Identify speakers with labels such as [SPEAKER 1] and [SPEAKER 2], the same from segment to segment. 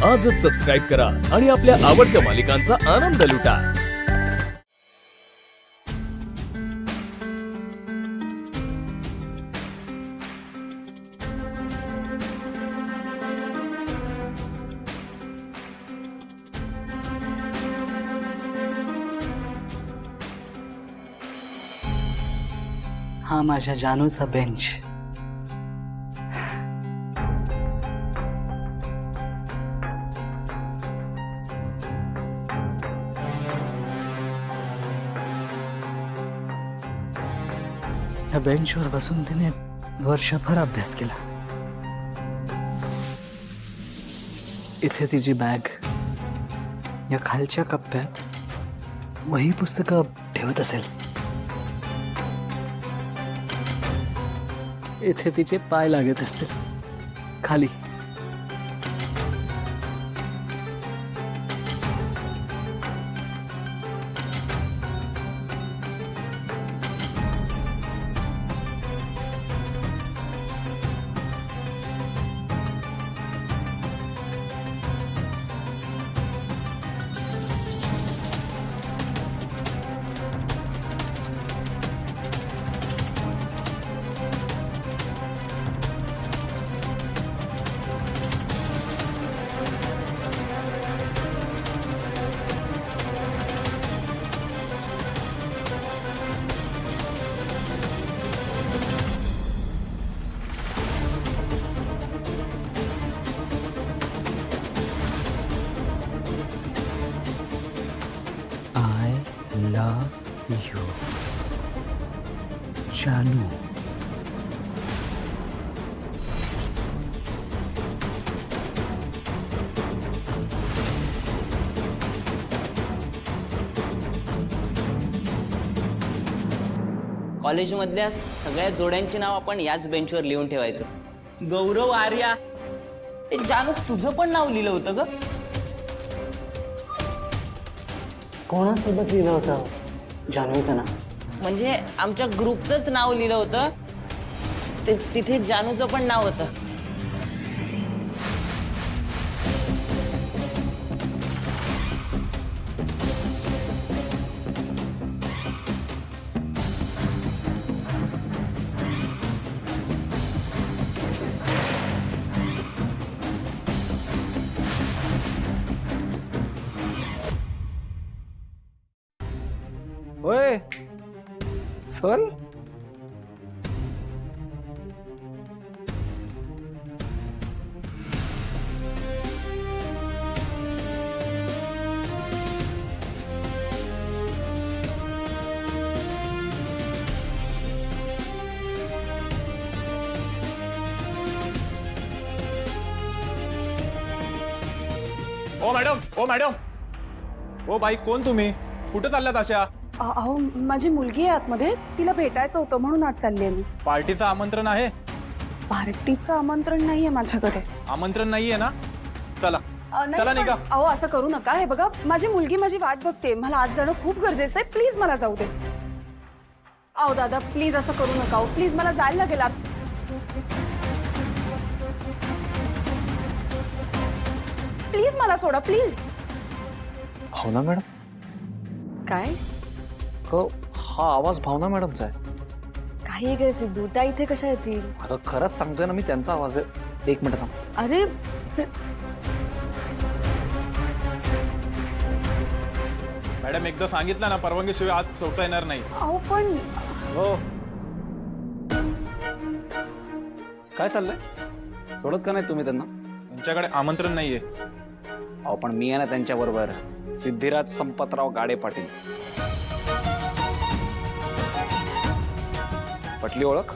[SPEAKER 1] आजच सबस्क्राईब करा आणि आपल्या आवडत्या मालिकांचा आनंद लुटा।
[SPEAKER 2] हा माझ्या जानूचा बेंच। या बेंचवर बसून तिने वर्षभर अभ्यास केला। इथे तिची बॅग, या खालच्या कप्प्यात वही पुस्तकं ठेवत असेल। इथे तिचे पाय लागत असतील खाली। I love you, जानू।
[SPEAKER 3] कॉलेजमधल्या सगळ्या जोड्यांची नाव आपण याच बेंचवर लिहून ठेवायचं। गौरव, आर्या, जानू तुझं पण नाव लिहिलं होतं ग?
[SPEAKER 2] कोणासोबत लिहिलं होतं जानूचं नाव?
[SPEAKER 3] म्हणजे आमच्या ग्रुपचंच नाव लिहिलं होतं, तिथे जानूचं पण नाव होतं।
[SPEAKER 4] ओए चल।
[SPEAKER 5] ओ madam, O madam, O by, कोण तुम्ही? कुठे चालल्यात अशा?
[SPEAKER 6] अहो माझी मुलगी आहे आतमध्ये, तिला भेटायचं होतं म्हणून आज चालली आहे मी।
[SPEAKER 5] पार्टीचं आमंत्रण आहे?
[SPEAKER 6] पार्टीचं आमंत्रण नाहीये माझ्याकडे।
[SPEAKER 5] आमंत्रण नाहीये ना? चला
[SPEAKER 6] नाही
[SPEAKER 5] चला
[SPEAKER 6] पण-
[SPEAKER 5] निघा।
[SPEAKER 6] अहो असं करू नका, हे बघा माझी मुलगी माझी वाट बघते, मला आज जाणं खूप गरजेचं आहे, प्लीज मला जाऊ दे। अहो दादा प्लीज असं करू नका, प्लीज मला जायला लागेल आत। प्लीज मला सोडा प्लीज।
[SPEAKER 4] Bhavana madam?
[SPEAKER 6] काय
[SPEAKER 4] हो, हा आवाज भावना मॅडमचा आहे।
[SPEAKER 7] काही काय सिद्धू, त्या इथे कशा येतील?
[SPEAKER 4] अगं खरंच सांगतोय ना मी, त्यांचा आवाज आहे। एक मिनिट थांब।
[SPEAKER 7] अरे
[SPEAKER 5] मॅडम एकदा सांगितलं ना, परवानगीशिवाय आत सोडता येणार नाही।
[SPEAKER 6] अहो पण
[SPEAKER 4] हो, काय चाललंय? सोडत का नाही तुम्ही त्यांना?
[SPEAKER 5] त्यांच्याकडे आमंत्रण नाहीये।
[SPEAKER 4] अहो पण मी आहे ना त्यांच्या बरोबर, सिद्धिराज संपतराव गाडे पाटील। पटली ओळख?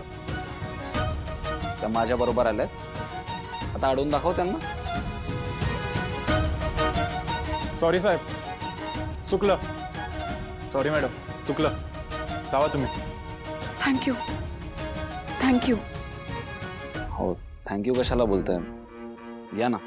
[SPEAKER 4] त्या माझ्या बरोबर आल्यात, आता अडवून दाखव त्यांना।
[SPEAKER 5] सॉरी साहेब, चुकलं। सॉरी मॅडम, चुकलं। जावा तुम्ही।
[SPEAKER 6] Thank you thank you.
[SPEAKER 4] हो, थँक्यू कशाला बोलतोय, या ना।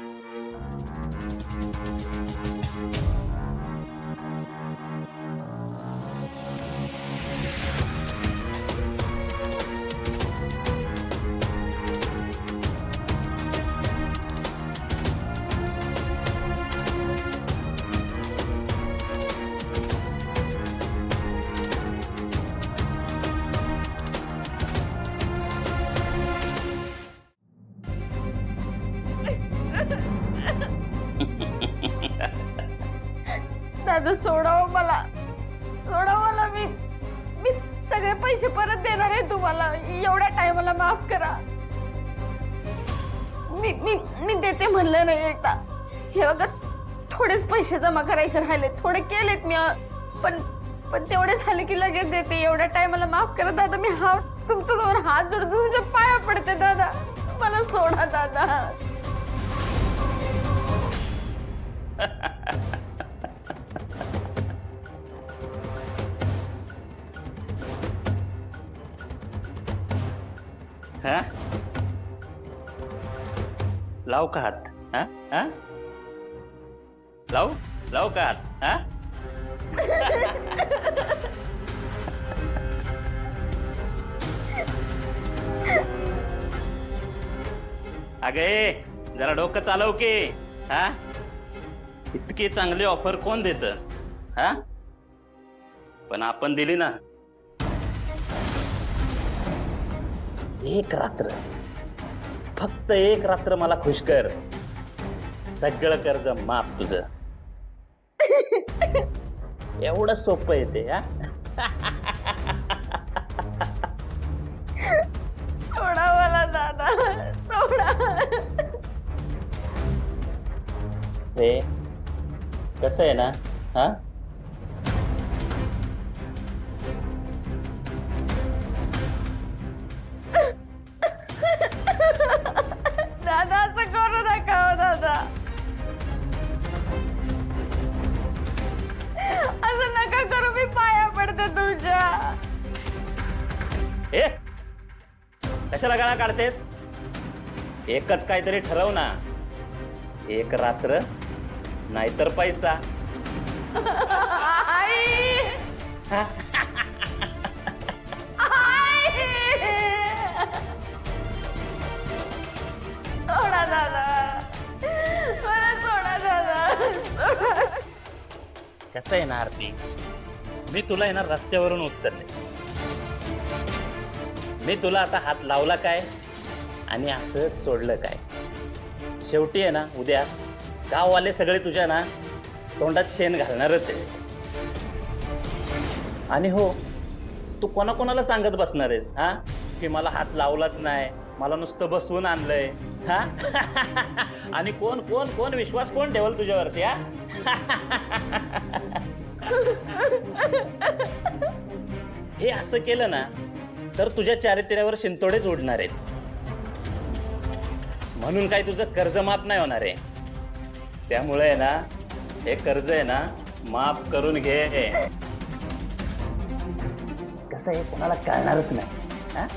[SPEAKER 6] दादा सोडावं मला, सोडावं मला. मी मी सगळे पैसे परत देणार आहे तुम्हाला. एवढ्या टायमाला माफ करा. मी मी मी देते म्हणलं नाही एकदा. हे बघा थोडेच पैसे जमा करायचे राहिले, थोडे केलेत मी, पण पण तेवढे झाले की लगेच देते. एवढ्या टायमाला माफ करा दादा. मी तुमच्याजवळ हात जोडून तुमच्या पाया पडते दादा. मला सोडा दादा.
[SPEAKER 8] हा? लाव का हात? हा? हा? लाव का हात? हा? अगे जरा डोकं चालव की. हा? इतकी चांगली ऑफर कोण देत? हा? पण आपण दिली ना. एक रात्र, फक्त एक रात्र मला खुश कर. सगळं कर्ज माफ तुझं. एवढं सोपं येते. हा?
[SPEAKER 6] सोडा मला दादा, सोडा.
[SPEAKER 8] हे कसं आहे ना. हा?
[SPEAKER 6] दादा असं करू नका हो दादा. असं नका करू. मी पाया पडते तुमच्या.
[SPEAKER 8] ए कशाला गाळा काढतेस? एकच काहीतरी ठरव ना. एक रात्र नाहीतर पैसा.
[SPEAKER 6] आई.
[SPEAKER 8] हा?
[SPEAKER 6] सोडा दादा, मला सोडा दादा.
[SPEAKER 8] कसं आहे ना आरती, मी तुला आहे ना रस्त्यावरून उचलले. मी तुला आता हात लावला काय आणि असंच सोडलं काय. शेवटी आहे ना उद्या गाववाले सगळे तुझ्या ना तोंडात शेण घालणारच आहे. आणि हो, तू कोणाकोणाला सांगत बसणार आहेस हा की मला हात लावलाच नाही, मला नुसतं बसवून आणलंय. हा? आणि कोण कोण कोण विश्वास कोण ठेवल तुझ्यावरती? हा? हे असं केलं ना तर तुझ्या चारित्र्यावर शिंतोडेच उडणार आहेत. म्हणून काही तुझं कर्ज माफ नाही होणार आहे. त्यामुळे आहे ना हे कर्ज आहे ना माफ करून घे. कसं आहे कोणाला कळणारच नाही. हा?